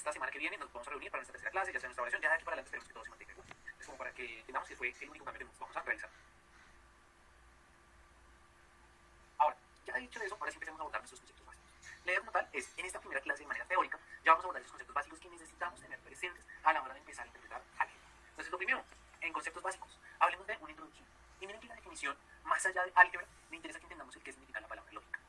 esta semana que viene nos vamos a reunir para nuestra tercera clase, ya sea nuestra oración, ya de aquí para adelante esperemos que todo se mantenga igual. Es como para que entendamos que fue el único cambio que nos vamos a realizar. Ahora, ya dicho eso, ahora sí empecemos a abordar nuestros conceptos básicos. La idea como tal es, en esta primera clase de manera teórica, ya vamos a abordar los conceptos básicos que necesitamos tener presentes a la hora de empezar a interpretar álgebra. Entonces, lo primero, en conceptos básicos, hablemos de una introducción. Y miren que la definición, más allá de álgebra, me interesa que entendamos el qué significa la palabra lógica.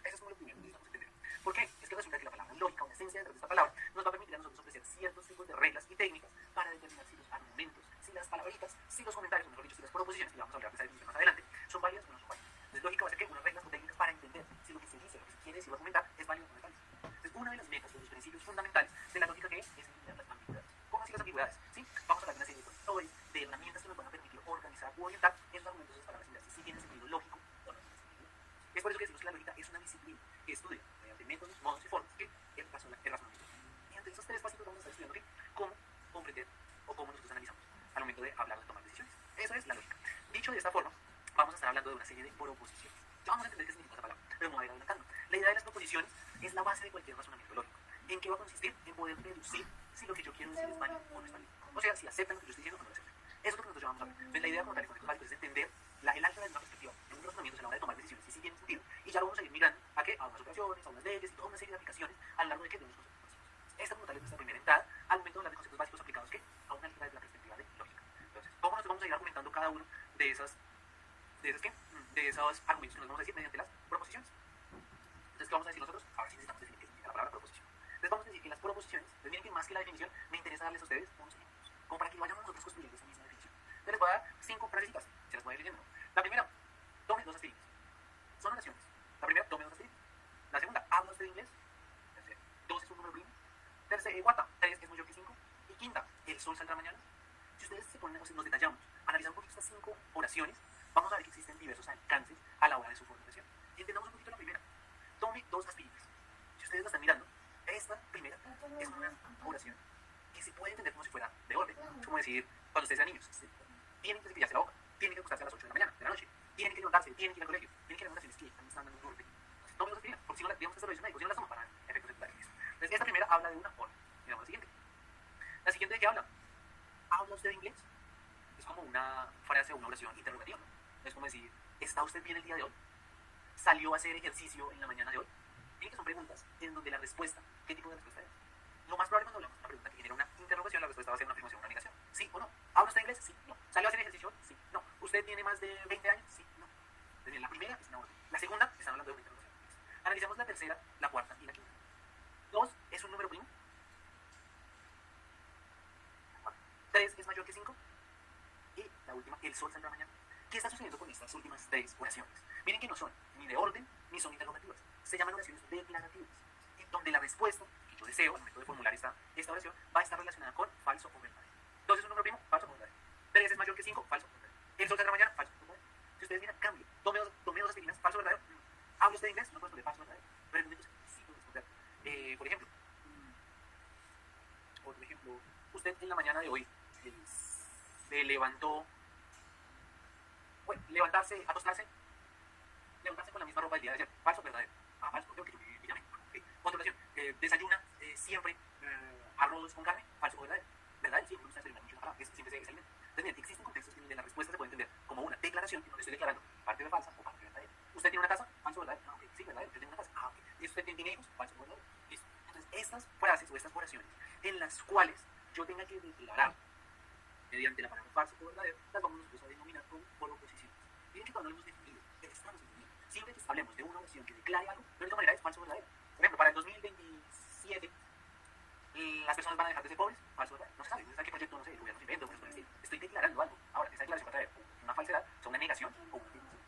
Eso es como lo primero que necesitamos entender. ¿Por qué? Es que resulta que la palabra lógica, o la esencia detrás de esta palabra, nos va a permitir a nosotros ofrecer ciertos tipos de reglas y técnicas para determinar si los argumentos, si las palabritas, si los comentarios, o mejor dicho, si las proposiciones, que vamos a hablar de esa definición más adelante, son válidas o no son válidas. Entonces, lógica va a ser que unas reglas o técnicas para entender si lo que se dice, lo que se quiere decir o argumentar es válido o no es válido. Entonces, una de las metas, de los principios fundamentales de la lógica que es eliminar las ambigüedades. ¿Cómo así las ambigüedades? ¿Sí? Vamos a hablar de una serie de conectores, de herramientas que nos van a permitir organizar o orientar esos argumentos, esas palabras, y si tienen sentido lógico o no tienen sentido lógico. Es por eso que decimos que la lógica es una disciplina que estudia mediante métodos, modos y formas que el razonamiento. Y entre esos tres pasitos vamos a estar estudiando ¿qué? Cómo comprender o cómo nosotros analizamos al momento de hablar o de tomar decisiones. Eso es la lógica. Dicho de esta forma, vamos a estar hablando de una serie de proposiciones. Ya vamos a entender qué significa esa palabra, pero me voy a ir adelantando. La idea de las proposiciones es la base de cualquier razonamiento lógico. ¿En qué va a consistir? En poder deducir si lo que yo quiero decir es válido o no es válido. O sea, si aceptan lo que yo estoy diciendo o no lo aceptan. Eso es lo que nosotros llamamos álgebra. Entonces, la idea como tal en conceptos básicos es entender el álgebra desde una perspectiva de unos razonamientos a la hora de tomar decisiones, si sí tienen sentido, y ya lo vamos a ir mirando a qué, a unas operaciones, a unas leyes y toda una serie de aplicaciones a lo largo de qué, de unos conceptos básicos. Esta como tal es nuestra primera entrada al momento de hablar de conceptos básicos aplicados ¿qué? A una álgebra desde la perspectiva de lógica. Entonces, ¿cómo nos vamos a ir argumentando cada uno de esos argumentos que nos vamos a decir mediante las proposiciones? Entonces, ¿qué vamos a decir nosotros? Ahora sí necesitamos definir qué significa la palabra proposición. Entonces, vamos a decir que las proposiciones, pues miren que más que la definición, me interesa darles a ustedes unos ejemplos, como para que vayamos nosotros construyendo esa misma definición. Entonces, les voy a dar 5 frasecitas, se las voy a ir leyendo. La primera, tome 2 aspirinas. Son oraciones. La primera, tome 2 aspirinas. La segunda, ¿habla usted inglés? Tercera, 2 es un número primo. Tercera, cuarta, 3 es mayor que 5. Y quinta, el sol saldrá mañana. Si ustedes se ponen, nos detallamos, analizamos un poquito estas 5 oraciones, vamos a ver que existen diversos alcances a la hora de su formulación. Entendamos un poquito la primera. Tome 2 aspirinas. Si ustedes la están mirando, esta primera es una oración que se puede entender como si fuera de orden. Es como decir, cuando ustedes sean niños, tienen que cepillarse la boca, tienen que acostarse a las 8 de la mañana, de la noche, tienen que levantarse, tienen que ir al colegio, tienen que ir a oraciones que están dando un orden. Tome 2 aspirinas, porque si no, digamos que esta lo dice médico, si no las toman para efectos secundarios. Entonces, esta primera habla de una forma. Miramos la siguiente. La siguiente, ¿de qué habla? ¿Habla usted inglés? Es como una frase o una oración interrogativa. Es como decir, ¿está usted bien el día de hoy? ¿Salió a hacer ejercicio en la mañana de hoy? Miren que son preguntas en donde la respuesta, ¿qué tipo de respuesta es? Lo más probable cuando hablamos de una pregunta que genera una interrogación, la respuesta va a ser una afirmación o una negación. ¿Sí o no? ¿Habla usted inglés? Sí, no. ¿Salió a hacer ejercicio hoy? Sí, no. ¿Usted tiene más de 20 años? Sí, no. Entonces, la primera es una orden. La segunda, están hablando de una interrogación. Analicemos la tercera, la cuarta y la quinta. 2 es un número primo. 3 es mayor que 5. Y la última, el sol saldrá mañana. ¿Qué está sucediendo con estas últimas 3 oraciones? Miren que no son ni de orden ni son interrogativas. Se llaman oraciones declarativas, en donde la respuesta que yo deseo al momento de formular esta oración va a estar relacionada con falso o verdadero. 2 es un número primo, falso o verdadero. 3 es mayor que 5, falso o verdadero. El sol saldrá mañana, falso o verdadero. Si ustedes miran, cambio. Tome 2 aspirinas, falso o verdadero. ¿Habla usted inglés? No puedo responder falso o verdadero. Pero el momento sí puedo responder. Por ejemplo, usted en la mañana de hoy se levantó, bueno, levantarse, acostarse, levantarse con la misma ropa del día de ayer. Falso o verdadero. Falso, creo que yo me llamé. Otra oración, desayuna siempre arroz con carne. Falso o verdadero. ¿Verdad? Sí, me gusta desayunar mucho la palabra, siempre se alimenta. Entonces, miren, existen contextos en donde la respuesta se puede entender como una declaración en donde estoy declarando parte de falsa o parte de verdadera. ¿Usted tiene una casa? Falso o verdadero. Ah, ok, sí, verdadero, yo tengo una casa. Ah, ok. ¿Y usted tiene hijos? Falso o verdadero. Listo. Entonces, estas frases o estas oraciones en las cuales yo tenga que declarar mediante la palabra falso o verdadero, las vamos nosotros a denominar como proposiciones. Miren que cuando lo hemos definido, estamos definiendo. Siempre que hablemos de una oración que declare algo, de única manera es falso o verdadero. Por ejemplo, para el 2027, las personas van a dejar de ser pobres, falso o verdadero. No se sabe, no se sabe qué proyecto, no sé, el gobierno se inventa, pues, estoy declarando algo. Ahora, esa declaración va a traer una falsedad, o sea, una negación o una afirmación.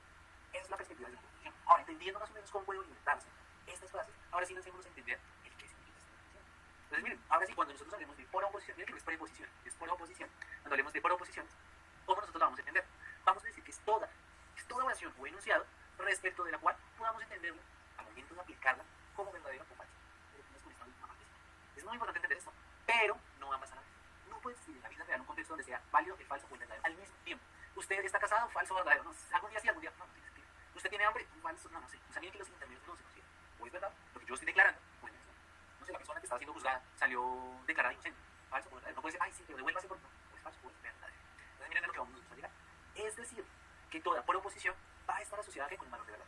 Esa es la perspectiva de la proposición. Ahora, entendiendo más o menos cómo puede orientarse estas frases, ahora sí lancémonos a entender el qué significa esta definición. Entonces, miren, ahora sí, cuando nosotros hablemos de proposición, miren que no es preposición, es proposición. Cuando hablemos de proposiciones, ¿cómo nosotros la vamos a entender? Vamos a decir que es toda oración o enunciado respecto de la cual podamos entenderla al momento de aplicarla como verdadera o falsa. Es muy importante entender esto, pero no ambas a la vez. No puede existir en la vida real un contexto donde sea válido el falso o el verdadero al mismo tiempo. ¿Usted está casado? Falso o verdadero. No, algún día sí, algún día no, no tiene sentido. ¿Usted tiene hambre? Falso, no, no sé. O sea, miren que los intermedios no se consiguen. O es verdad lo que yo estoy declarando, o es verdad. No sé, la persona que está haciendo siendo juzgada, salió declarada inocente. Falso o verdadero. No puede ser, ay, sí, pero devuélvase por no. Pues falso o verdadero. Entonces miren a lo que vamos a llegar. Es decir, que toda proposición va a estar asociada con un valor de verdad.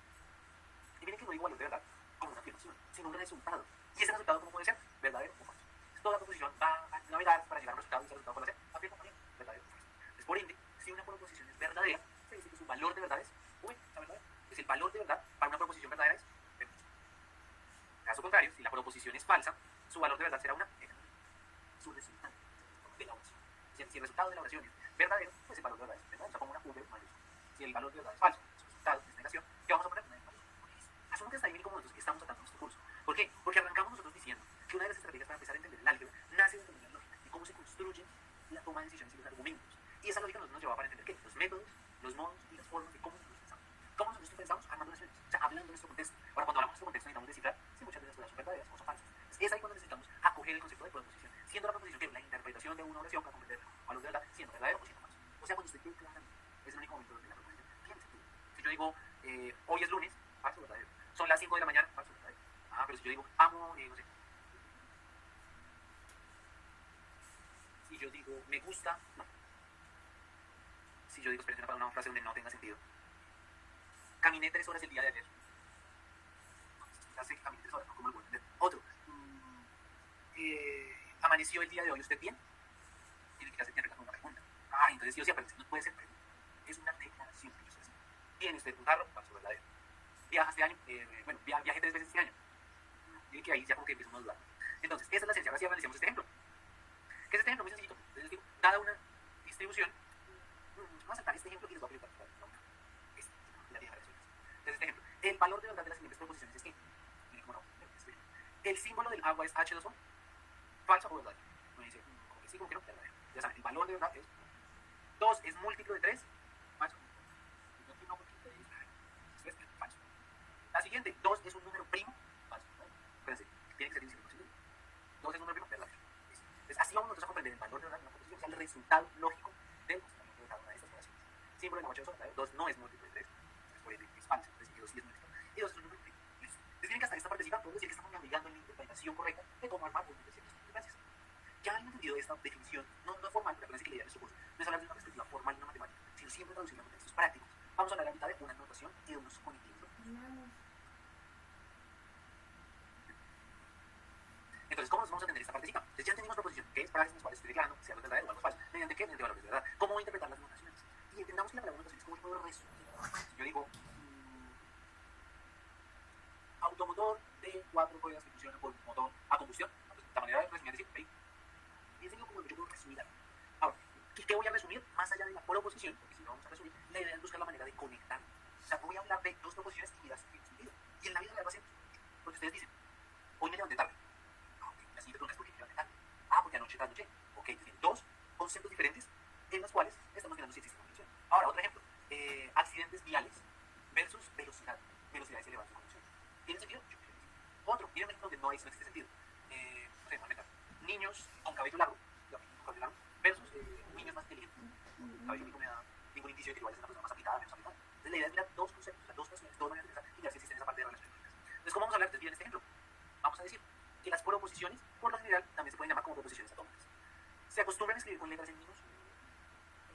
Y miren que no digo valor de verdad como una afirmación, sino un resultado. ¿Y ese resultado cómo puede ser? ¿Verdadero o falso? Toda proposición va a navegar para llegar a un resultado y ese resultado puede ser afirma también, verdadero o falso. Entonces, por ende, si una proposición es verdadera, se dice que su valor de verdad es verdadero. Entonces, el valor de verdad para una proposición verdadera es verdadero. Caso contrario, si la proposición es falsa, su valor de verdad será una su resultado de la oración. Si el resultado de la oración es verdadero, pues el valor de verdad es verdadero. O sea, como una V mayúscula. Si el valor de verdad es falso, su resultado es negación, ¿qué vamos a poner? Asumo que está ahí como nosotros estamos tratando nuestro curso. ¿Por qué? Porque arrancamos nosotros diciendo que una de las estrategias para empezar a entender el álgebra nace de entender la lógica y cómo se construye la toma de decisiones y los argumentos. Y esa lógica nos lleva para entender qué? Los métodos, los modos y las formas de cómo nosotros pensamos. ¿Cómo nosotros pensamos? Armando oraciones. O sea, hablando de nuestro contexto. Ahora, cuando hablamos de nuestro contexto necesitamos descifrar si muchas de las cosas son verdaderas o son falsas. Es ahí cuando necesitamos acoger el concepto de proposición. Siendo la proposición que es la interpretación de una oración para comprender a los de verdad, siendo verdadero o siendo falso. O sea, cuando usted quede claramente, es el único momento donde la proposición tiene sentido. Si yo digo, hoy es lunes, falso o verdadero. Son las 5 de la mañana, falso o verdadero. Ah, pero si yo digo, amo, no sé. Si yo digo, me gusta, no. Si yo digo, espérense para una frase donde no tenga sentido. Caminé 3 horas el día de ayer. Ya sé que caminé 3 horas, ¿no? ¿Cómo lo puedo entender? Otro. ¿Amaneció el día de hoy usted bien? Tiene que hacer una pregunta. Ah, entonces sí o sí, pero no puede ser pregunta. Es una declaración que yo estoy haciendo. ¿Tiene usted un carro? Falso o verdadero. ¿Viaja este año? Bueno, viajé 3 veces este año. Tiene que ahí ya como que empezamos a dudar. Entonces, esa es la esencia. Ahora sí analicemos este ejemplo. ¿Qué es este ejemplo? Muy sencillito. Entonces digo, dada una distribución, vamos a saltar este ejemplo y les voy a aplicar. Entonces, este ejemplo, el valor de verdad de las siguientes proposiciones es que, miren cómo no, el símbolo del agua es H2O, falso o verdadero. Me dice, como que sí, como que no, verdadero. Ya saben, el valor de verdad es 2 es múltiplo de 3, falso. No, es falso. La siguiente, 2 es un número primo, falso. Fíjense, tiene que ser divisible por 2 es un número primo, verdadero. Entonces, así vamos nosotros a comprender el valor de verdad de una proposición, o sea, el resultado lógico del razonamiento de cada una de estas operaciones. Símbolo del agua H2O, verdadero. 2 no es múltiplo de 3, por ende es falso. Entonces, 2 sí es múltiplo. Y 2 es un número primo. Entonces, miren que hasta esta partecita podemos decir que estamos navegando en la interpretación correcta de cómo armar un de ciertas consecuencias. Ya han entendido esta definición, no formal, pero acuérdense que la idea de nuestro curso no es hablar de una perspectiva formal y una matemática, sino siempre traducirla a contextos prácticos. Vamos a hablar ahorita de una notación y de unos conectivos. Entonces, ¿cómo nos vamos a entender esta partecita? Entonces, ya entendimos proposición, que es frases en las cuales estoy declarando si algo es verdadero o algo es falso. ¿Mediante qué? Mediante valores de verdad. ¿Cómo voy a interpretar las notaciones? Y entendamos que la palabra notación es como yo puedo resumir. Si yo digo, automotor de 4 ruedas que funciona por motor a combustión, pues, la manera de resumir es decir, hey, piensen como yo puedo resumir algo. Ahora, ¿qué voy a resumir? Más allá de la proposición, porque si no vamos a resumir, la idea es buscar la manera de conectar. O sea, voy a hablar de dos proposiciones y las tienen sentido. Y en la vida real va a ser, porque ustedes dicen, hoy me levanté tarde. La siguiente pregunta es ¿por qué me levanté tarde? Porque anoche trasnoché. Ok, tienen dos conceptos diferentes en los cuales estamos mirando si existe confusión. Ahora, otro ejemplo, accidentes viales versus velocidad. Velocidades elevadas de conducción. ¿Tiene sentido? Yo creo que sí. Otro, miren un ejemplo donde no existe sentido. No sé, niños con cabello largo, versus niños más inteligentes. El cabello no me da ningún indicio de que igual es una persona más aplicada, menos aplicada. Entonces la idea es mirar dos conceptos, las dos personas, dos maneras de pensar y ver si existe esa parte de relaciones lógicas. Entonces, ¿cómo vamos a hablar? Entonces, miren este ejemplo. Vamos a decir que las proposiciones, por lo general, también se pueden llamar como proposiciones atómicas. Se acostumbran a escribir con letras en minúsculas.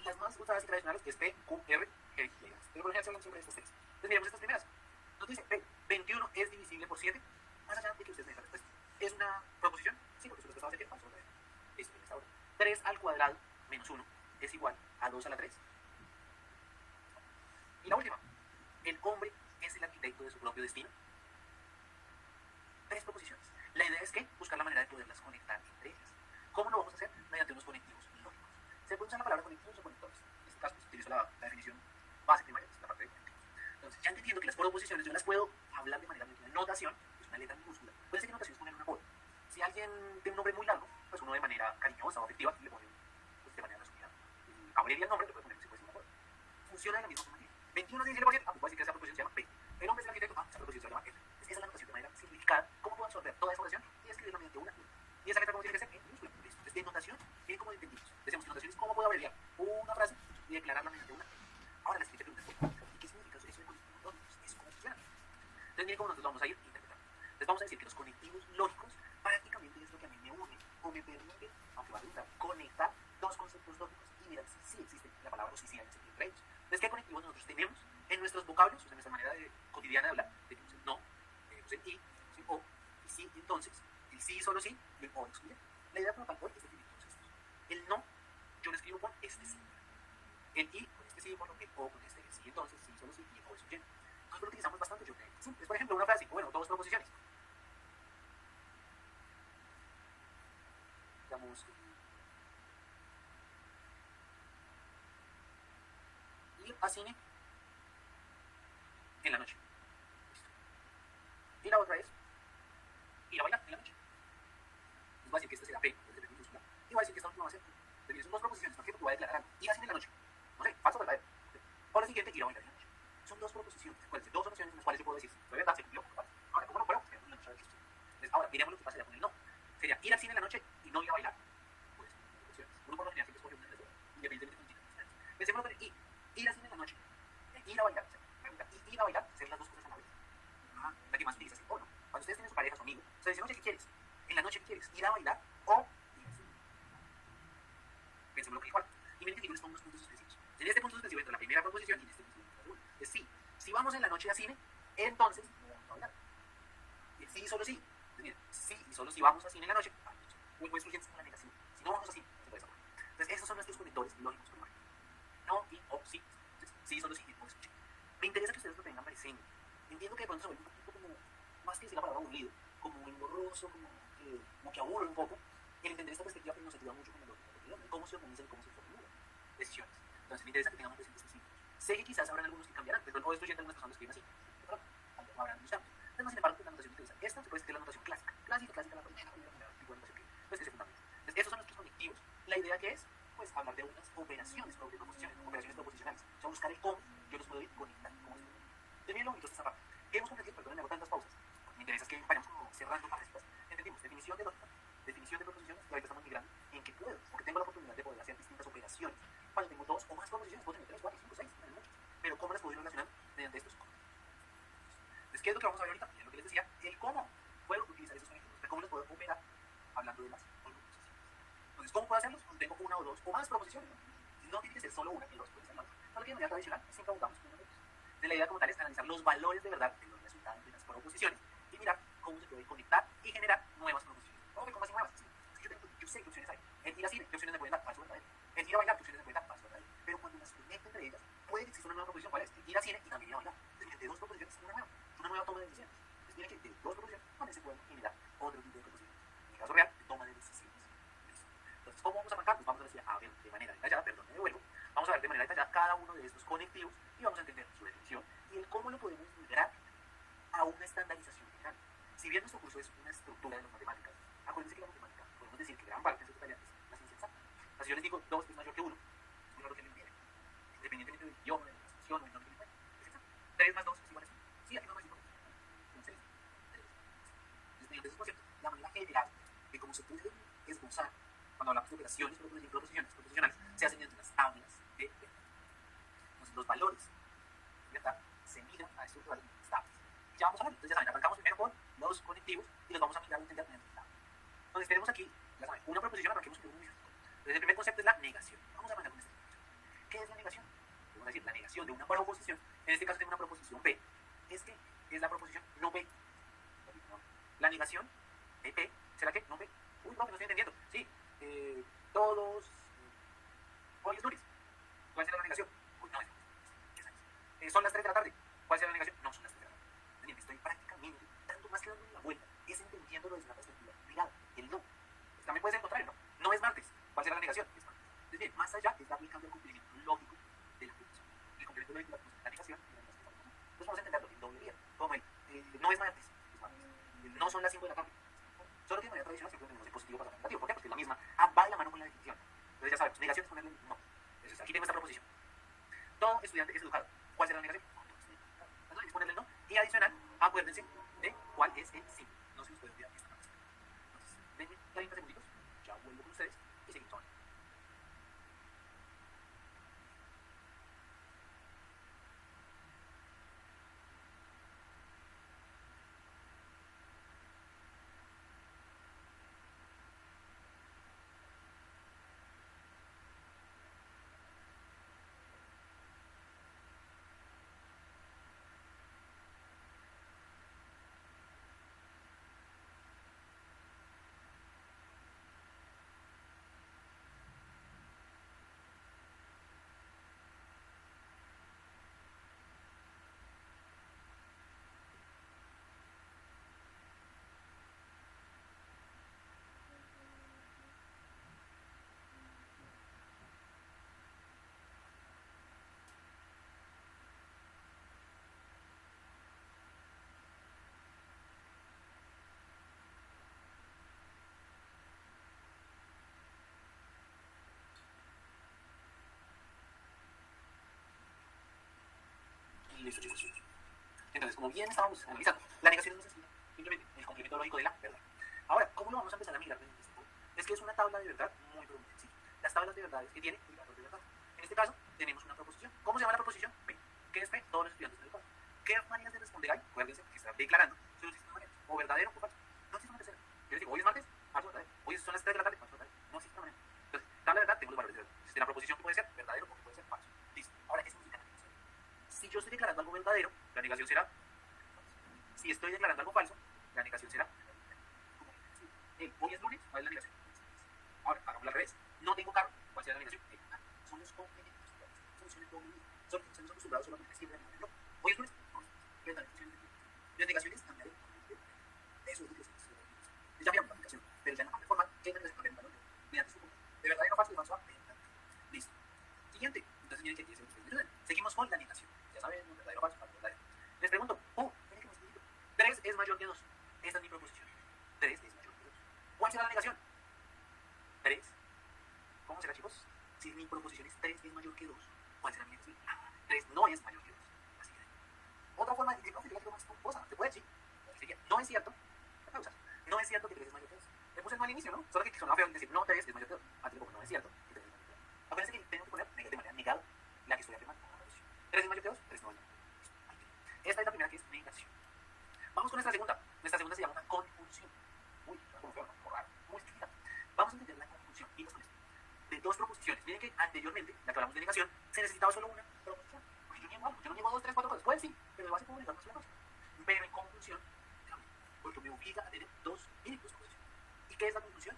Las más usadas y tradicionales es P, Q, R, G y L. Pero por lo general se hablan siempre de estas tres. Entonces, miremos estas primeras. Nos dice P, 21 es divisible por 7, más allá de que ustedes me den la respuesta. ¿Es una proposición? Sí, porque su respuesta va a ser que falso. Eso es ahora. 3 al cuadrado menos 1 es igual a 2 a la 3. Y la última, el hombre es el arquitecto de su propio destino. 3 proposiciones. La idea es que buscar la manera de poderlas conectar entre ellas. ¿Cómo lo vamos a hacer? Mediante unos conectivos lógicos. Se puede usar la palabra conectivos o conectores. En este caso, pues, utilizo la definición base primaria, la parte de conectivos. Entonces, ya entendiendo que las proposiciones yo las puedo hablar de manera de notación, pues una letra minúscula. Puede ser que notación es poner un apodo. Si alguien tiene un nombre muy largo, pues uno de manera cariñosa o afectiva le pone pues, de manera resumida. Abreviaría el nombre, le puede poner si puede ser un apodo. Funciona de la misma manera. 21 es 17%, puedo decir que esa proposición se llama P. El hombre es el arquitecto, esa proposición se llama F. Esa es la notación de manera simplificada. ¿Cómo puedo absorber toda esa oración y escribirla mediante una? Y esa letra, ¿cómo tiene que ser? En minúscula. Entonces, de notación, bien como entendimos. Decimos que notación es cómo puedo abreviar una frase y declararla mediante una. Ahora la siguiente pregunta es, ¿y qué significa eso de conectivos lógicos? ¿Es cómo funciona? Entonces, miren cómo nosotros vamos a ir interpretando. Entonces, vamos a decir que los conectivos lógicos prácticamente es lo que a mí sí, solo sí, y el o excluyente. La idea como tal hoy es definir todos estos. El no, yo lo escribo con este sí. El y con este símbolo, el o con este sí, entonces sí, solo sí, y el o excluyente. Entonces lo utilizamos bastante, yo creo. Sí, es por ejemplo una frase, bueno, dos proposiciones. Digamos, ir a cine en la noche. Y la otra es ir a bailar en la noche. Entonces voy a decir que esta será P, de minúscula, y voy a decir que esta última va a ser U. Son dos proposiciones, por ejemplo, que voy a declarar algo. Ir a cine en la noche. No sé, falso o verdadero. O la siguiente, ir a bailar en la noche. Son dos proposiciones. ¿Cuáles? Dos opciones en las cuales yo puedo decir, fue verdad, se cumplió. ¿Vale? Ahora, ¿cómo lo pruebo? Entonces, ahora, miremos lo que pasaría con el no. Sería ir al cine en la noche y no ir a bailar. Pues, opciones. Uno por lo general siempre escoge una de las dos, independientemente de las circunstancias. Pensemos en I. Ir al cine en la noche. Ir a bailar. Y ir a bailar, ser las dos cosas a la vez. La que más utiliza es el o no. Cuando ustedes tienen su pareja, su amigo, ustedes dicen, oye, ¿qué quieres? En la noche, ¿qué quieres? Ir a bailar o ir al cine. Pensemos lo que igual. Y miren que digo, les pongo unos puntos suspensivos. En este punto suspensivo entra la primera proposición y en este punto entra la segunda. Es sí. Si vamos en la noche a cine, entonces no vamos a bailar. Y el sí y solo sí. Entonces, miren, sí y solo si vamos a cine en la noche, un buen surgente es la negación. Si no vamos a cine, se puede salvar. Entonces, estos son nuestros conectores lógicos primarios. No y o sí. Entonces, sí, solo sí y no escuché. Me interesa que ustedes lo tengan presente. Entiendo que de pronto se vuelve un poquito como, más que decir la palabra aburrido, como engorroso, como que aburre un poco. El entender esta perspectiva pues, nos ayuda mucho con el lógico cotidiano, cómo se organizan y cómo se formulan decisiones. Entonces me interesa que tengamos presentes estos símbolos. Sé que quizás habrán algunos que cambiarán, pero no estoy yendo a algunas personas que escriben así. Pero no habrán muchos cambios. Entonces, sin embargo, la notación que utiliza esta se puede escribir la notación clásica. Clásica, la primera tipo de notación que pues, se fundamenta. Entonces, esos son nuestros conectivos. La idea que es, pues, hablar de unas operaciones, de proposiciones, operaciones proposicionales. O sea, buscar el cómo yo los puedo ir conectando. ¿Cómo se puede? Entonces, miren lo bonito de esta parte. Hemos comprendido, perdón, me hago tantas pausas. Me interesa que vayamos como cerrando parecitas. Entendimos definición de lógica, definición de proposiciones, y ahorita estamos migrando en que puedo, porque tengo la oportunidad de poder hacer distintas operaciones. Cuando tengo dos o más proposiciones, puedo tener 3, 4, 5, 6, muchas. Pero ¿cómo las puedo ir relacionando? Mediante estos códigos. Entonces, ¿qué es lo que vamos a ver ahorita? Es lo que les decía, el cómo puedo utilizar esos conectivos, cómo los puedo operar hablando de las proposiciones. Entonces, ¿cómo puedo hacerlos? Tengo una o dos o más proposiciones. No tiene que ser solo una, ni dos, puede ser más. Solo que de manera tradicional siempre abundamos con una de ellas. De la idea como tal es analizar los valores de verdad de los resultados de las proposiciones y mirar cómo se puede conectar y generar nuevas proposiciones. ¿Cómo así nuevas? Sí. Yo sé qué opciones hay. El ir a cine, ¿qué opciones me pueden dar? Falso verdadero. El ir a bailar, ¿qué opciones me pueden dar? Falso verdadero. Pero cuando las conecto entre ellas, puede que exista una nueva proposición. ¿Cuál es? El ir a cine y también ir a bailar. Entonces, de dos proposiciones, una nueva toma de decisiones. Entonces, mira que de dos proposiciones también se pueden generar otro tipo de proposiciones. En el caso real, de toma de decisiones. Entonces, ¿cómo vamos a arrancar? Pues vamos a ver de manera detallada, perdón, me devuelvo. Vamos a ver de manera detallada cada uno de estos conectivos y vamos a entender su definición y el cómo lo podemos migrar a una estandarización general. Si bien nuestro curso es una estructura de las matemáticas, acuérdense que la matemática, podemos decir que gran parte de su totalidad es la ciencia exacta. O sea, si yo les digo 2 es mayor que 1, es muy raro que lo entiendan. Independientemente del idioma, de la expresión o del nombre que le pongan, es exacto. 3 más 2 es igual a 5. Sí, aquí no es igual. Entonces, 3. Entonces, mediante esos conceptos, la manera general de cómo se puede esbozar cuando hablamos de operaciones, proposicionales, se hacen mediante unas tablas de verdad. Entonces, los valores de verdad se miran a estos valores estables. Y ya vamos a ver. Entonces, ya saben, arrancamos primero con los conectivos y los vamos a migrar a entender mediante tablas. Entonces, tenemos aquí, ya saben, una proposición, arranquemos con un movimiento. Entonces, el primer concepto es la negación. Vamos a arrancar con esta definición. ¿Qué es la negación? Vamos a decir, la negación de una proposición, en este caso tengo una proposición P, es que es la proposición no P. La negación de P, ¿será que no P? Uy, profe, no estoy entendiendo. Sí, todos hoy es lunes. ¿Cuál será la negación? Uy, no es lunes. Son las 3 de la tarde. ¿Cuál será la negación? No son las 3 de la tarde. Daniel, estoy prácticamente, tanto más que dando la vuelta, es entendiéndolo desde una perspectiva privada. El no. Pues también puede ser el contrario, ¿no? No es martes. ¿Cuál será la negación? Es martes. Entonces, bien, más allá es darle el cambio al cumplimiento lógico de la afirmación. El cumplimiento lógico de la negación y la negación. Entonces vamos a entenderlo en doble vía. Como el no es martes, es martes. El no son las 5 de la tarde. Solo que de manera tradicional siempre tenemos el positivo para el negativo. ¿Por qué? Porque la misma va de la mano con la definición. Entonces ya sabemos, negación es ponerle no. Entonces aquí tengo esta proposición. Todo estudiante es educado. ¿Cuál será la negación? Entonces es ponerle no. Y adicional, acuérdense de cuál es el sí. No se nos puede olvidar esta parte. Entonces, denme 30 segunditos. Ya vuelvo con ustedes y seguimos hablando. Listo, chicos. Entonces, como bien estábamos analizando, la negación es simplemente el complemento lógico de la verdad. Ahora, ¿cómo lo vamos a empezar a mirar? Es que es una tabla de verdad muy sencilla. Las tablas de verdades que tiene el valor de verdad. En este caso, tenemos una proposición. ¿Cómo se llama la proposición? P. ¿Qué es P? Todos los estudiantes del cuadro. ¿Qué maneras de responder hay? Acuérdense que está declarando. Solo existen dos maneras. O verdadero o falso. No existe una tercera. Yo les digo, hoy es martes, falso verdadero. Hoy son las 3 de la tarde, falso verdadero. No existe una manera. Entonces, tabla de verdad, tengo los valores de verdad. Existe la proposición que puede ser verdadero o que puede ser falso. Listo. Ahora, ¿qué significa la negación? Si yo estoy declarando algo verdadero, la negación será. Si estoy declarando algo falso, la negación será. Hoy es lunes, ¿cuál es la negación? Ahora, hagámoslo al revés. No tengo carro, ¿cuál será la negación? Son los complementos. Funciones doble. Estamos acostumbrados solo a poner siempre la negación. Hoy es lunes, ¿qué es la negación? Las negaciones cambiaré. Eso es lo que es. Ya miramos la negación, pero ya no cambia formal. ¿Qué es la negación? Cambiar el valor mediante su punto. De verdadero falso, de falso a verdadero. Listo. Siguiente. Entonces, miren que aquí seguimos con la negación. Ya saben, verdadero falso, falso, verdadero. Les pregunto, miren que me explico. 3 es mayor que 2. Esta es mi proposición. 3 es mayor que 2. ¿Cuál será la negación? 3. ¿Cómo será, chicos? Si mi proposición es 3 es mayor que 2, ¿cuál será mi negación? 3 no es mayor que 2. Así que, otra forma de decir, no, sería que más pomposa. ¿Se puede? Sí. Sería, no es cierto. No es cierto que 3 es mayor que 2. Le puse el mal inicio, ¿no? Solo que sonaba feo decir, no, 3 es mayor que 2. Así como no es cierto. Acuérdense que tengo que poner de manera negada la que estoy afirmando con la proposición. 3 es mayor que 2, 3 no es mayor que 2. Esta es la primera, que es negación. Vamos con nuestra segunda. Nuestra segunda se llama una conjunción. Uy, como feo, ¿no? Raro. Muy chiquita. Vamos a entender la conjunción. Y con esto. De dos proposiciones. Miren que anteriormente, la que hablamos de negación, se necesitaba solo una proposición. Porque yo niego algo. Yo no niego 2, 3, 4 cosas. Puede sí, pero lo básico es negar una sola cosa. Pero en conjunción, cambia. Porque me obliga a tener dos proposiciones. ¿Y qué es la conjunción?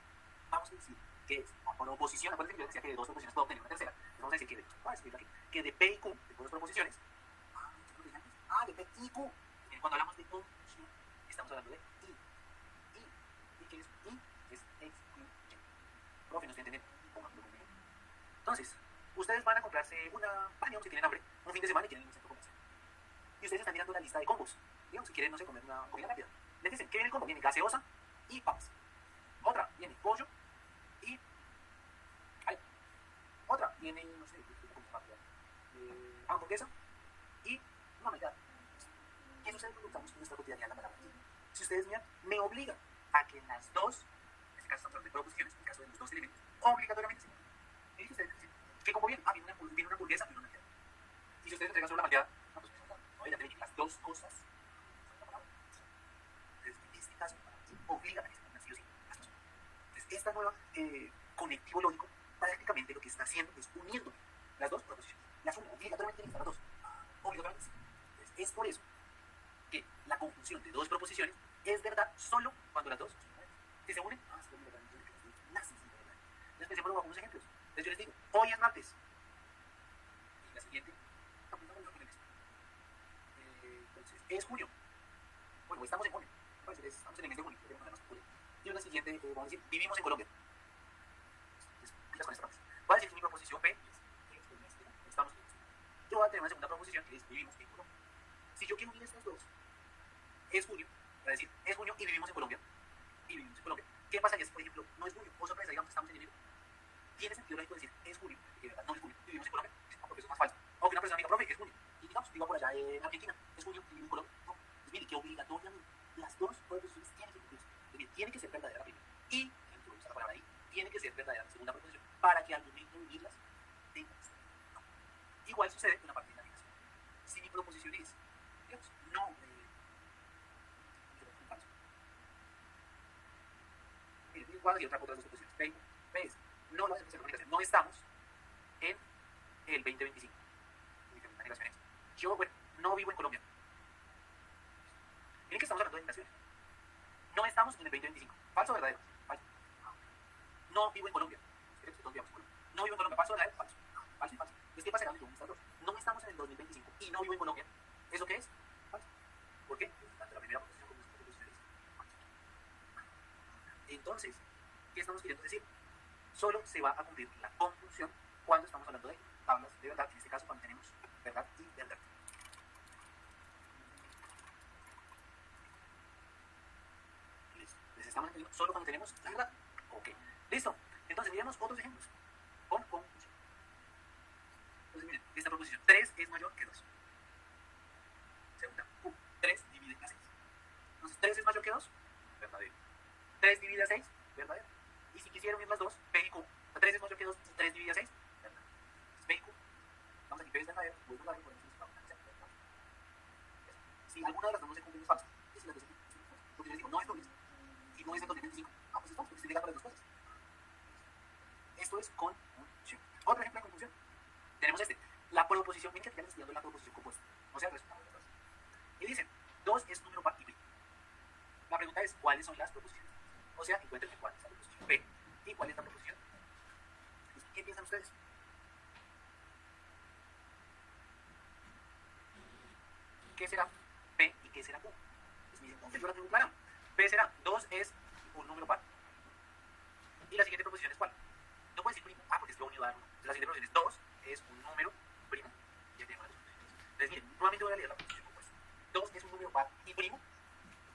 Vamos a decir que es la proposición. Acuérdense que yo decía que de dos proposiciones puedo obtener una tercera. Entonces vamos a decir que que de P y Q, de dos proposiciones, de P y Q. Cuando hablamos de conjunción, estamos hablando de I. ¿Y qué es I? Es excluyente. Profe, ¿no se entiende? Entonces, ustedes van a comprarse una baño si tienen hambre, un fin de semana y quieren ir a un centro comercial. Y ustedes están mirando la lista de combos. Digamos, si quieren, no sé, comer una comida rápida. Les dicen, ¿qué viene el combo? Viene gaseosa y papas. Otra, viene pollo y algo. Otra, viene, no sé, hamburguesa y una mitad. ¿Qué sucede cuando usamos en nuestra cotidianidad la palabra? Si ustedes miran, me obliga a que las dos, en este caso estamos hablando de proposiciones, en el caso de los dos elementos, obligatoriamente sí. ¿Qué dice ustedes? ¿Qué como bien? Viene una hamburguesa y una malteada. Y si ustedes entregan solo la malteada, no, pues no, ya te ven las dos cosas. Entonces, en este caso, obliga a que se pongan sí o sí las dos. Entonces, esta nueva conectivo lógico, prácticamente lo que está haciendo es uniendo las dos proposiciones. Las une, obligatoriamente tienen que estar las dos. Obligatoriamente sí. Entonces, es por eso que la conjunción de dos proposiciones es verdad solo cuando las dos son verdades. Si se unen, se unen verdaderamente nacen sin verdad. Entonces pensemos algunos ejemplos. Entonces yo les digo, hoy es martes. Y la siguiente, entonces, es junio. Bueno, estamos en junio. Estamos en el mes de junio. Y la siguiente, vamos a decir, vivimos en Colombia. Entonces, con esta parte. Voy a decir que mi proposición P estamos en. Yo voy a tener una segunda proposición que es vivimos en Colombia. Si yo quiero unir estas dos, es junio, para decir, es junio y vivimos en Colombia. ¿Qué pasaría si, por ejemplo, no es junio? O sorpresa, digamos, estamos en enero. Tiene sentido lógico decir, es junio, que de verdad no es junio, y vivimos en Colombia. Porque eso es más falso. O que una persona diga, profe, es junio. Y digamos, viva por allá en Argentina, es junio y vivo en Colombia. No, pues mire, que obligatoriamente las dos proposiciones tienen que cumplirse. Es decir, tiene que ser verdadera la primera. Y, dentro de esa palabra ahí, tiene que ser verdadera la segunda proposición para que al momento de unirlas tengan que ser. No. Igual sucede con la parte de la negación. Si mi proposición es, digamos, no, voy a decir otra dos suposiciones. ¿Ves? No lo hacemos en comunicación. No estamos en el 2025. Yo, bueno, no vivo en Colombia. Miren que estamos hablando de migraciones. No estamos en el 2025. ¿Falso o verdadero? Falso. No vivo en Colombia. No vivo en Colombia. ¿Falso o verdadero? Falso. Falso y falso. Entonces, ¿qué pasa cuando yo dos? No estamos en el 2025 y no vivo en Colombia. ¿Eso qué es? Falso. ¿Por qué? Tanto la primera proposición como la segunda proposición es falso. Entonces, ¿qué estamos queriendo decir? Solo se va a cumplir la conjunción cuando estamos hablando de tablas de verdad, en este caso cuando tenemos verdad y verdad. Listo. Les estamos entendiendo solo cuando tenemos la verdad. Ok. Listo. Entonces, miremos otros ejemplos con conjunción. Entonces, miren, esta proposición 3 es mayor que 2. 3 es mayor que 2, verdadero. 3 dividido a 6, verdadero. Y si quisiera unir las dos, P y Q, 3 es mayor que 2, 3 dividido a 6, verdadero. P y Q, vamos aquí, P es verdadero, voy a usarlo, podemos usar una verdadero. Si alguna de las dos no se cumple, es falso. Y si las dos se cumplen, es falso. Porque yo les digo, no es lo mismo. Si no es entonces 25, pues es falso, porque estoy llegando a las dos cosas. Esto es conjunción. Otro ejemplo de conjunción. Tenemos este. La proposición, miren que ya les estoy dando la proposición compuesta. O sea, el resultado de la frase. Y dicen, 2 es número par y primo. La pregunta es, ¿cuáles son las proposiciones? O sea, encuentren cuál es la proposición P y cuál es la proposición. ¿Qué piensan ustedes? ¿Qué será P y qué será Q? Pues miren, yo la tengo clara. P será 2 es un número par. Y la siguiente proposición es ¿cuál? No puedo decir primo, porque es lo unido a 1. Entonces la siguiente proposición es 2 es un número primo. Y aquí tenemos las proposiciones. Entonces miren, nuevamente voy a leer la proposición compuesta. 2 es un número par y primo.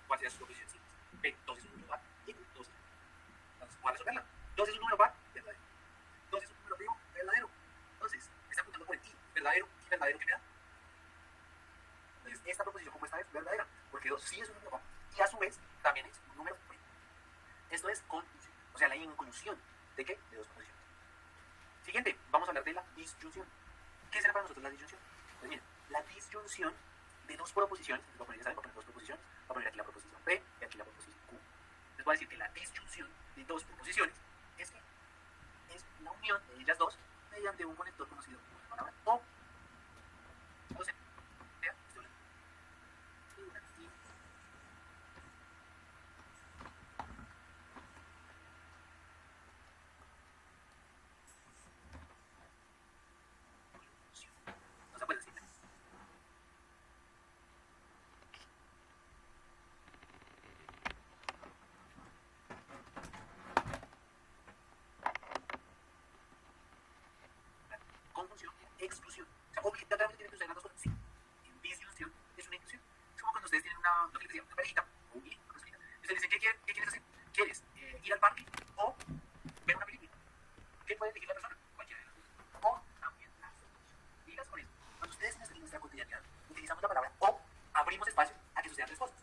¿Cuál sería su proposición? Sí. P, 2 es un número par y Q, 2 es un número par. Entonces, voy a resolverla. 2 es un número par, verdadero. 2 es un número primo, verdadero. Entonces, me está apuntando por el I, verdadero, y verdadero, ¿qué me da? Entonces, esta proposición compuesta es verdadera, porque 2 sí es un número par y a su vez también es un número primo. Esto es conjunción, o sea, la inclusión de ¿qué? De dos proposiciones. Siguiente, vamos a hablar de la disyunción. ¿Qué será para nosotros la disyunción? Pues miren, la disyunción de dos proposiciones, voy a poner, ya saben, voy a poner dos proposiciones, voy a poner aquí la proposición P y aquí la proposición Q. Les voy a decir que la disyunción de dos proposiciones es que es la unión de ellas dos mediante un conector conocido como la palabra o sea, no se puede decir. Conjunción, exclusión. O sea, obligatoriamente tienen que usar las dos cosas. Sí. En disyunción es una inclusión. Es como cuando ustedes tienen lo que les decía, una parejita o un hijo, una parejita. Y ustedes dicen, ¿qué quieres hacer? ¿Quieres ir al parque o ver una película? ¿Qué puede elegir la persona? Cualquiera de las dos. O también las dos. Digas con eso. Cuando ustedes en nuestra cotidianidad utilizamos la palabra o, abrimos espacio a que sucedan tres cosas.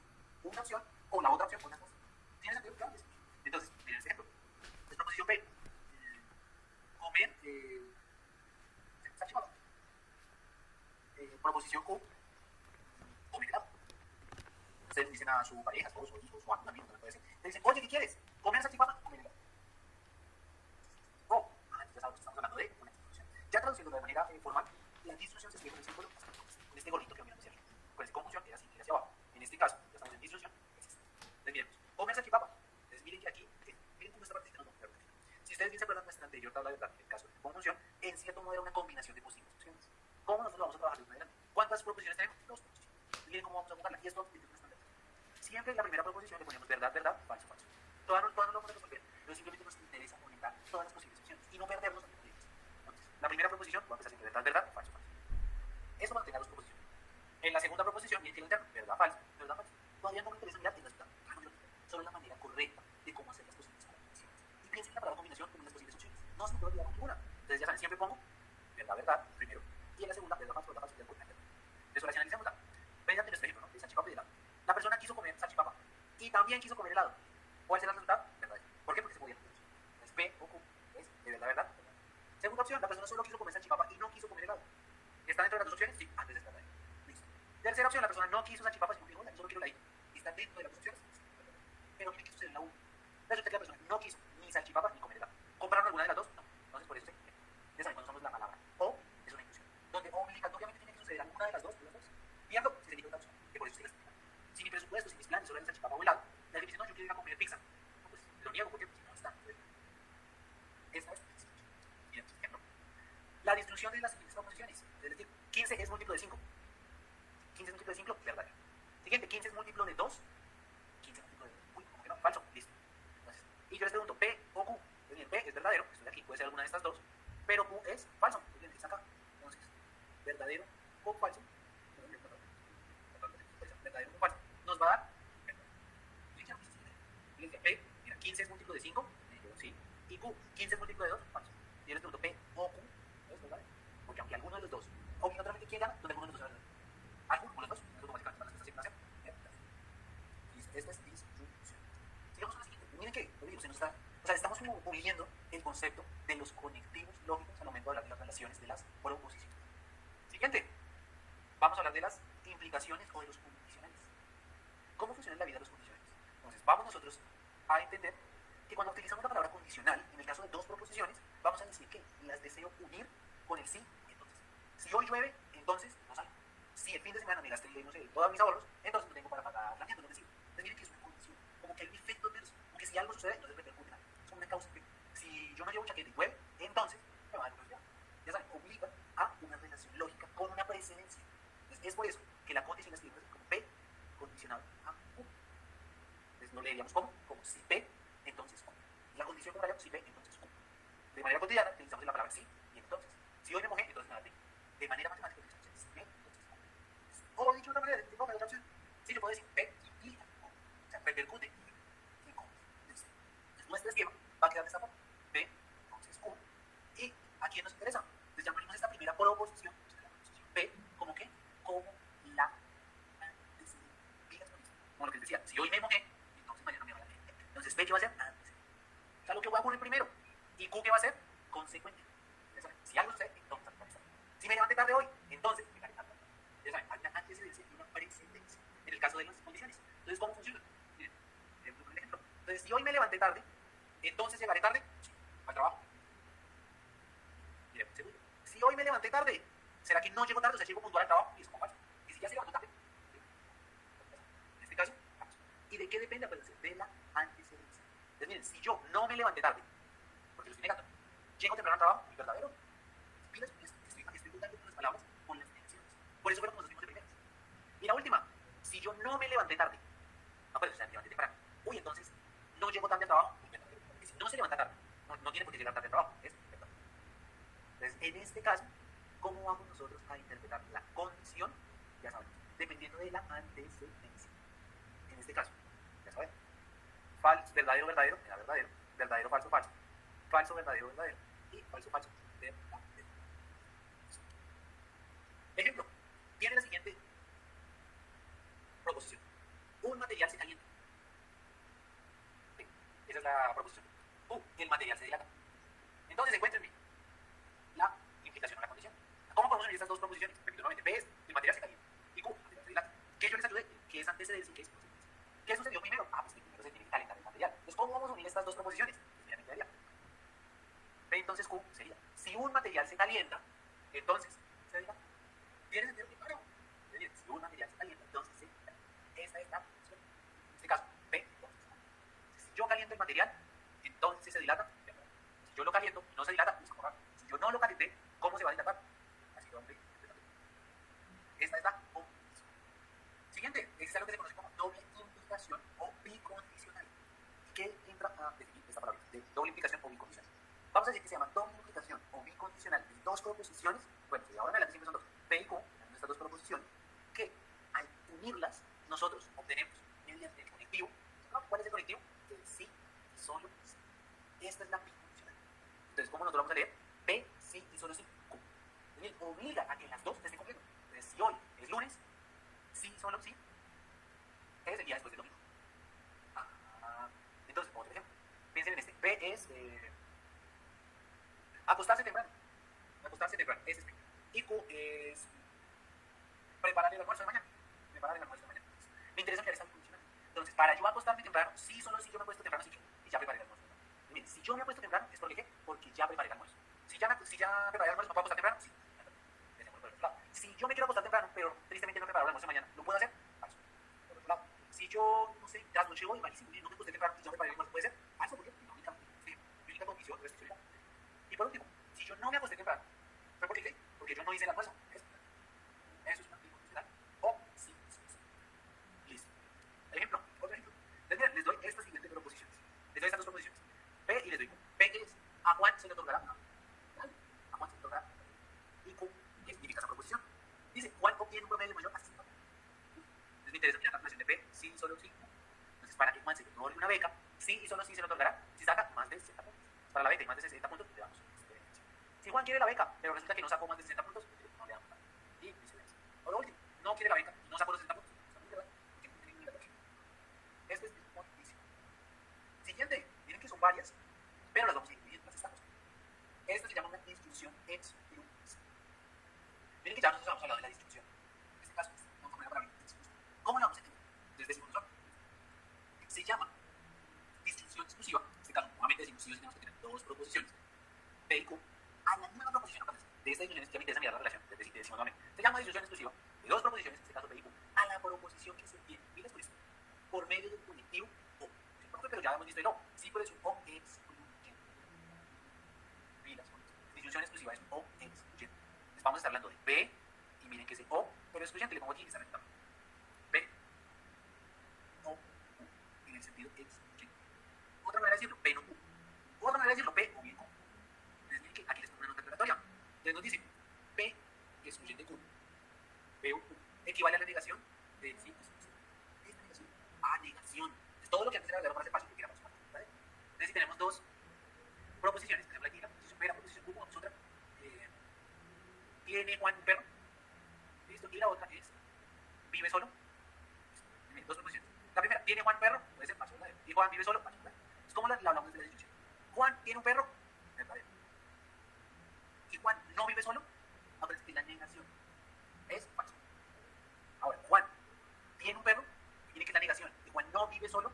Una opción o la otra opción, una cosa. ¿Tiene sentido? Claro que sí. Entonces, miren este ejemplo. Es proposición P. Comer salchipapa. Proposición Q. Comer helado. Ustedes le dicen a su pareja, esposo, hijo, su amigo, no le puede decir. Le dicen, oye, ¿qué quieres? ¿Comer salchipapa o comer helado? O, ya sabemos que estamos hablando de una discusión. Ya traduciendo de manera formal, la discusión se escribe con el símbolo, con este gorrito que miran hacia arriba. Con esta conjunción que así mira hacia abajo. En este caso, ya estamos en discusión. Entonces, miremos, comer salchipapa. Entonces, miren que aquí, miren cómo esta parte no, claro. Si ustedes bien se acuerdan de nuestra anterior tabla de verdad, en el caso de conjunción, en cierto modo era una combinación de posibles opciones. ¿Cómo nosotros vamos a trabajar de una adelante? ¿Cuántas proposiciones tenemos? Dos proposiciones. Miren cómo vamos a jugarla. Y esto es una estándar. Siempre en la primera proposición le ponemos verdad, verdad, falso, falso. Todas no lo vamos a resolver, pero simplemente nos interesa orientar todas las posibles opciones y no perdernos en ellas. Entonces, la primera proposición va a empezar siempre verdad, verdad, falso, falso. Eso mantiene las dos proposiciones. En la segunda proposición viene el interno, verdad, falso, verdad, falso. Todavía no me interesa mirar en la ciudad, sobre la manera correcta de cómo hacer las posibles combinaciones. Y piensen en la palabra combinación como en las posibles opciones. No se me puede olvidar con ninguna. Entonces, ya saben, siempre pongo verdad, verdad, primero. Y en la segunda, verdad, falso, verdad, falso, verdad, falso. Entonces, racionalicémosla. Vean nuestro ejemplo, ¿no? De salchipapa y helado. La persona quiso comer salchipapa y también quiso comer helado. ¿Cuál será el resultado? Verdadero. ¿Por qué? Porque se podían comer. Entonces, P o Q es de verdad, verdad. Segunda opción, la persona solo quiso comer salchipapa y no quiso comer helado. ¿Está dentro de las dos opciones? Sí, antes es verdadero. Listo. Tercera opción, la persona no quiso salchipapa sino frijol, solo quiero la I. ¿Está dentro de las dos opciones? Pero miren que sucede en la 1. Resulta que la persona no quiso ni salchipapa ni comer helado. ¿Compraron alguna de las dos? No. Entonces, por eso se ya saben, cuando usamos la palabra o, es una inclusión. Donde obligatoriamente tiene que suceder alguna de las dos, pierdo si se elige otra opción. Que por eso se explica. Si mi presupuesto, si mis planes solo es salchipapa o helado, la gente dice, no, yo quiero ir a comer pizza. No, pues lo niego porque no está. Esta es la distribución. Bien, ejemplo. La distribución de las siguientes proposiciones. Es decir, 15 es múltiplo de 5. 15 es múltiplo de 5, verdadero. Siguiente, 15 es múltiplo de 2. 15 es múltiplo de 2. Uy, ¿cómo que no? Falso. Listo. Entonces, y yo les pregunto, P o Q. Pues bien, P es verdadero, estoy aquí, puede ser alguna de estas dos. Pero Q es falso. Pues bien, es acá. Entonces, verdadero o falso. Verdadero o falso. Nos va a dar P, mira, 15 es múltiplo de 5, sí, y Q, 15 es múltiplo de 2, falso. Y yo les pregunto, P o Q, ¿es verdad? Porque aunque alguno de los dos, obligatoriamente quiera, donde alguno de los dos es verdad. Algo, o los dos, es automáticamente para esta asignación. Listo, este es se nos está, o sea, estamos como uniendo el concepto de los conectivos lógicos al momento de hablar de las relaciones de las proposiciones. Siguiente, vamos a hablar de las implicaciones o de los condicionales. ¿Cómo funciona en la vida los condicionales? Entonces, vamos nosotros a entender que cuando utilizamos la palabra condicional, en el caso de dos proposiciones, vamos a decir que las deseo unir con el sí y entonces. Si hoy llueve, entonces no salgo. Si el fin de semana me gasté, no sé, todos mis ahorros, entonces no tengo para pagar la tienda, no decir. Entonces miren que es una condición, como que hay un efecto adverso, como que si algo sucede, entonces repercute en algo. Es como una causa efecto. Si yo no llevo chaqueta y llueve, entonces me va a dar curiosidad. Ya saben, obliga a una relación lógica con una precedencia. Entonces es por eso que la condición la escribimos como P condicionado a Q. Entonces no leeríamos como si P, entonces Q. La condición contraria, si P, entonces Q. De manera cotidiana utilizamos la palabra sí y entonces. Si hoy me mojé, entonces nada. De manera matemática utilizamos el si P, entonces Q. O dicho de otra manera, tengo otra opción. Sí, yo puedo decir P implica Q. O sea, repercute en Q. Entonces, nuestro esquema va a quedar de esta forma. P, entonces Q. ¿Y a quién nos interesa? Entonces llamaremos esta primera proposición, la proposición P, como que, como la antecedente. Como lo que les decía, si hoy me mojé, entonces mañana me va a la gente. Entonces P, ¿qué va a ser? Antecedente. O sea, lo que va a ocurrir primero. ¿Y Q qué va a ser? Consecuente. Ya saben, si algo sucede, entonces actualizar. Si me levanté tarde hoy, entonces llegaré tarde. Ya saben, hay una antecedencia y una precedencia en el caso de las condiciones. Entonces, ¿cómo funciona? Miren, un ejemplo. Entonces, si hoy me levanté tarde, entonces llegaré tarde, sí, al trabajo. Miren, un segundo. Si hoy me levanté tarde, ¿será que no llego tarde? O sea, llego puntual al trabajo y es como falso. Y si ya se levantó tarde, en este caso, vamos. ¿Y de qué depende? Pues de la antecedencia. Entonces, miren, si yo no me levanté tarde, porque lo estoy negando, llego temprano al trabajo, mi verdadero. Estoy dudando con las palabras, con las intenciones. Por eso fueron como los tipos de primeras. Y la última, si yo no me levanté tarde, no puedo, o sea, me levanté temprano. Uy, entonces no llego tarde al trabajo, porque si no se levanta tarde, no tiene por qué llegar tarde al trabajo, es verdad. Entonces, en este caso, ¿cómo vamos nosotros a interpretar la condición? Ya sabemos, dependiendo de la antecedencia. En este caso, ya saben, falso, verdadero, verdadero, era verdadero, verdadero, falso, falso, falso, verdadero, verdadero, y falso, falso, verdadero. Ejemplo, tiene la siguiente proposición. Un material se calienta. ¿Sí? Esa es la proposición. El material se dilata. Entonces, encuéntrenme la implicación o la condición. ¿Cómo podemos unir estas dos proposiciones? Repito nuevamente, P es el material se calienta y Q, el material se dilata. ¿Qué yo les ayudé? ¿Qué es antecedencia y qué es consecuencia? ¿Qué sucedió primero? Pues que primero se tiene que calentar el material. Entonces, ¿cómo vamos a unir estas dos proposiciones? Pues bien, P entonces Q sería, si un material se calienta, entonces se dilata. ¿Tiene sentido? Claro. Es decir, si un material se calienta, entonces se dilata. Esta es la proposición. En este caso, P, entonces. Si yo caliento el material, entonces se dilata. Si yo lo caliento y no se dilata, pues correcto. Si yo no lo calenté, ¿cómo se va a dilatar? Así que vamos a ver. Esta es la condición. Siguiente, existe algo que se conoce como doble implicación o bicondicional. ¿Qué entra a definir esta palabra? De doble implicación o bicondicional. Vamos a decir que se llama doble implicación o bicondicional de dos proposiciones. Bueno, de ahora en adelante siempre son dos. P y Q, estas dos proposiciones, que al unirlas, nosotros obtenemos mediante el conectivo. ¿Cuál es el conectivo? El sí y solo sí. Esta es la bicondicional. Entonces, ¿cómo nosotros vamos a leer? P, sí y solo sí, Q. Entonces, obliga a que las dos estén completas. Entonces, si hoy es lunes, sí, solo sí, ese es el día después del domingo. Entonces, otro ejemplo. Piensen en este. P es acostarse temprano. Acostarse temprano, ese es P. Y Q es preparar el almuerzo de mañana. Preparar el almuerzo de mañana. Me interesa mirar esta bicondicional. Entonces, para yo acostarme temprano, sí, solo si yo me acuesto temprano, sí, y ya preparé el almuerzo. Miren, si yo me acuesto temprano, ¿es porque qué? Porque ya preparé el almuerzo. Si ya preparé el almuerzo, ¿no puedo acostar temprano? Sí. Si yo me quiero acostar temprano, pero tristemente no he preparado el almuerzo de mañana, ¿lo puedo hacer? Falso. Por otro lado, si yo, no sé, ya noche hoy, malísimo, no me acosté temprano y ya preparé el almuerzo, ¿puede ser? Falso, porque mi única condición es que y por último, si yo no me acosté temprano, ¿fue porque qué? Porque yo no hice el almuerzo. Eso es una bicondicional. O sí, sí, sí. Listo. Ejemplo, otro ejemplo. Entonces, les doy estas siguientes proposiciones. Les doy estas dos proposiciones. P y les doy Q. P es a Juan se le otorgará. A Juan se le otorgará. Y Q, ¿qué significa esa proposición? Dice, Juan obtiene un promedio mayor a 5. Entonces me interesa mirar la relación de P, sí, solo sí. Entonces, para que Juan se le otorgue una beca, sí y solo sí se le otorgará si saca más de 60 puntos. Para la beca y más de 60 puntos, le damos diferencia. Si Juan quiere la beca, pero resulta que no sacó más de 60 puntos, no le damos nada. Y viceversa. O lo último, no quiere la beca y no sacó los 60 puntos, esto es muy dice. Siguiente, miren que son dos proposiciones, P y Q, a la nueva proposición de esta disyunción. Ya me interesa mirar la relación, decimos nuevamente, se llama disyunción exclusiva de dos proposiciones, en este caso P y Q, a la proposición que se obtiene, miras por esto, por medio del conectivo O. Sí, profe, pero ya hemos visto el O, sí, por eso O excluyente. Miras por esto, disyunción exclusiva es O excluyente. Entonces vamos a estar hablando de P, y miren que ese O, pero excluyente, le pongo aquí, está rectángulo. P, O, Q, en el sentido excluyente. Otra manera de decirlo, P no Q. Otra manera de decirlo, P o bien Q. Entonces miren que aquí les pongo una nota aclaratoria. Entonces nos dice, P excluyente Q, P o Q, equivale a la negación de sí, esta negación a negación. Entonces, todo lo que antes era verdadero para hacer fácil, porque era más fácil, ¿vale? Entonces si tenemos dos proposiciones, por ejemplo aquí la proposición P, la proposición Q, pongamos otra, ¿tiene Juan un perro? ¿Listo? Y la otra es, ¿vive solo? Dos proposiciones. La primera, ¿tiene Juan un perro? Puede ser falso, verdadero. ¿Y Juan vive solo? Falso, verdadero. Es como la hablamos desde la disyunción. ¿Juan tiene un perro? Verdadero. ¿Y Juan no vive solo? Ahora es que la negación es falso. Ahora, Juan tiene un perro, y tiene que es la negación. ¿Y Juan no vive solo?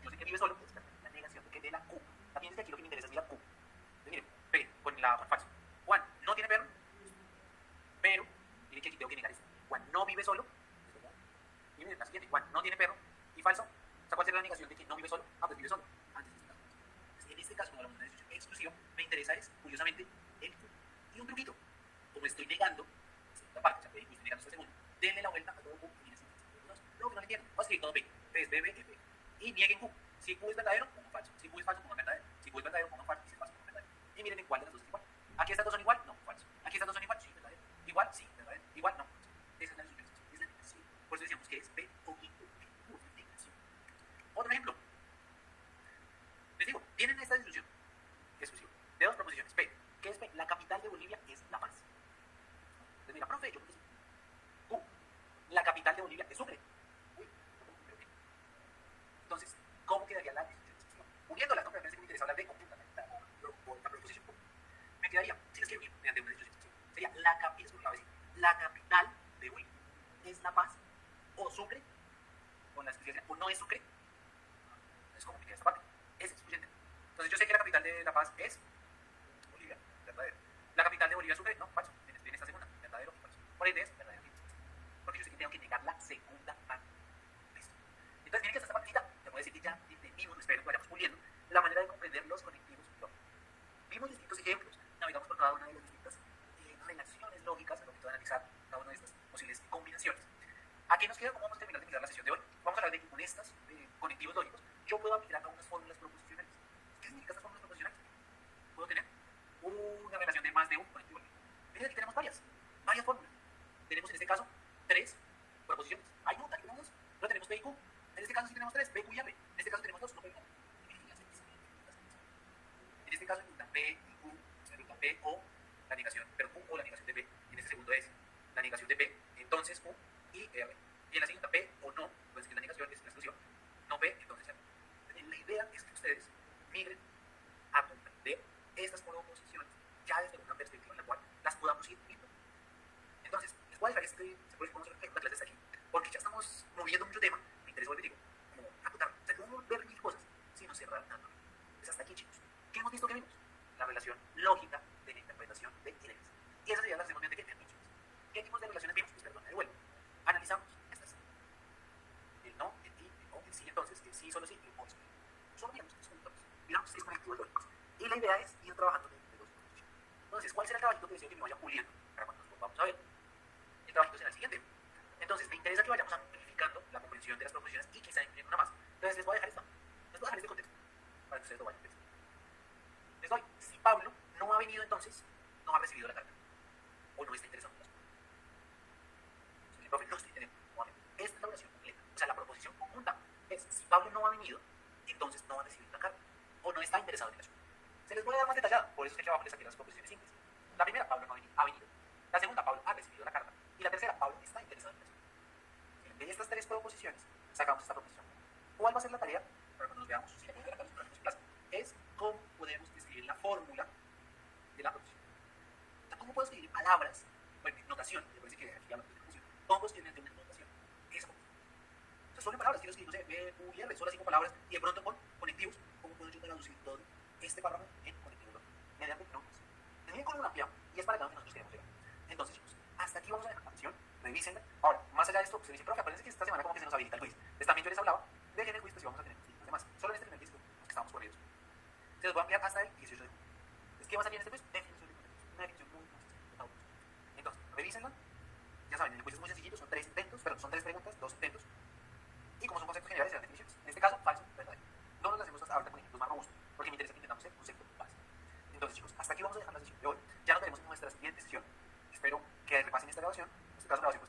Yo sé que vive solo, pues la negación de que de la Q. También es que aquí lo que me interesa es mirar Q. Entonces, miren, P con la falso. Juan no tiene perro, pero miren que aquí tengo que negar esto. Juan no vive solo. Y miren la siguiente, Juan no tiene perro, y falso. O sea, ¿cuál sería la negación de que no vive solo? Ah, pues vive solo. Antes de este caso. Entonces, en este caso, cuando hablamos de una disyunción exclusiva, me interesa es, curiosamente, el Q. Y un truquito, como estoy negando la segunda parte, o sea, estoy negando esta segunda, denle la vuelta a todo Q y miren luego que no le entiendo. Vamos a escribir todo P. P es B, B, F. Y nieguen Q. Si Q es verdadero, pongo falso. Si Q es falso, pongo verdadero. Si Q es verdadero, pongo falso. Si es falso, pongo verdadero. Y miren en cuál de las dos es igual. Aquí estas dos son igual, no, falso. Aquí estas dos son igual, sí, verdadero. Igual, sí, verdadero. Igual, no, falso. Esa es la disyunción. Es la negación. Por eso decíamos que es P o I, Q, es la negación. Otro ejemplo. Les digo, tienen esta disyunción exclusiva de dos proposiciones. P. ¿Qué es P? La capital de Bolivia es La Paz. Entonces, mira, profe, yo creo que sí. Q. La capital de Bolivia es Sucre. Uy, entonces, ¿cómo quedaría la disyunción exclusiva? Uniéndolas, ¿no? Me parece que me interesa hablar de conjunta, la proposición. Me quedaría, si las quiero unir mediante una disyunción exclusiva, sería la capital de Bolivia es La Paz, o Sucre, con la exclusión, o no es Sucre. Entonces, ¿cómo me queda esta parte? Es excluyente. Entonces, yo sé que la capital de La Paz es Bolivia, verdadero. La capital de Bolivia es Sucre, no, falso. En esta segunda, verdadero, falso. Por ende es verdadero. Porque yo sé que tengo que negar la segunda parte. Listo. Entonces, miren que esta partecita, te puedo decir que ya entendimos, espero que vayamos puliendo la manera de comprender los conectivos lógicos. Vimos distintos ejemplos, navegamos por cada una de las distintas relaciones lógicas a lo que puedo analizar cada una de estas posibles combinaciones. ¿A qué nos queda? ¿Cómo vamos a terminar de mirar la sesión de hoy? Vamos a hablar de que con estas conectivos lógicos yo puedo aplicar a unas fórmulas proposicionales. ¿Qué significan estas fórmulas proposicionales? Puedo tener una relación de más de un conectivo lógico. Miren, aquí tenemos varias fórmulas. Tenemos en este caso tres proposiciones. Hay no, aquí tenemos dos. No tenemos P y Q. En este caso sí tenemos tres, P, Q y R. En este caso tenemos dos, no P y Q. En este caso implica P y Q, se implica P o la negación, pero Q o la negación de P. En este segundo es la negación de P, entonces Q y R. Y en la siguiente P o no, pues que la negación es la exclusión, no P, entonces R. La idea es que ustedes migren a comprender estas proposiciones ya desde una perspectiva en la cual las podamos ir viendo. Entonces, les voy a dejar se puede poner una clase hasta aquí, porque ya estamos moviendo mucho tema. Me interesa, volver, digo, como acotar. O sea, podemos ver mil cosas, sino cerrar nada. Pues hasta aquí, chicos. ¿Qué hemos visto que vimos? La relación lógica de la interpretación de ideas. Y esa sería la segunda de ¿qué tipos de relaciones vimos? Pues perdón, de vuelta. Analizamos estas. El no, el y, el o, el sí, entonces, el sí, solo sí, y el no, solo miramos estos conectores. Miramos seis conectivos lógicos. Y la idea es ir trabajando de los conectivos. Entonces, ¿cuál será el trabajito que deseo que me vaya puliendo para cuando nos volvamos a ver? El trabajito será el siguiente. Entonces, me interesa que vayamos amplificando la comprensión de las proposiciones y quizá incluyendo una más. Entonces, les voy a dejar esta. Les voy a dejar este contexto para que ustedes lo vayan pensando. Les doy, si Pablo no ha venido entonces, no ha recibido la carta. O no está interesado en las cosas. El profe, no estoy entendiendo. Esta es la oración completa. O sea, la proposición conjunta es, si Pablo no ha venido, entonces no ha recibido la carta. O no está interesado en el asunto. Se les voy a dar más detallada, por eso es que aquí abajo les saqué las proposiciones simples. La primera, Pablo no ha venido. La segunda, Pablo ha recibido la carta. Y la tercera, Pablo está interesado en el asunto. De estas tres proposiciones, sacamos esta proposición. ¿Cuál va a ser la tarea? Para cuando nos veamos, si la primera clase, es cómo podemos describir la fórmula de la proposición. O sea, ¿cómo puedo escribir palabras? Bueno, notación, me parece que aquí hablamos de notación. ¿Cómo puedo escribir una notación? Eso. O sea, solo palabras, quiero escribir, no sé, B, U y R, solo 5 palabras, y de pronto con conectivos, ¿cómo puedo yo traducir todo este párrafo en Se los voy a enviar hasta el 18 de junio. Entonces, ¿qué va a salir en este quiz? Definición de contextos. Una definición muy sencilla. Entonces, revísenla. Ya saben, el quiz es muy sencillito, son 3 intentos, perdón, son 3 preguntas, 2 intentos. Y como son conceptos generales, serán definiciones. En este caso, falso, verdadero. No nos hacemos hasta ahorita con ejemplos más robustos, porque me interesa que intentamos ser concepto básico. Entonces, chicos, hasta aquí vamos a dejar la sesión de hoy. Ya nos veremos en nuestra siguiente sesión. Espero que repasen esta grabación, en este caso grabación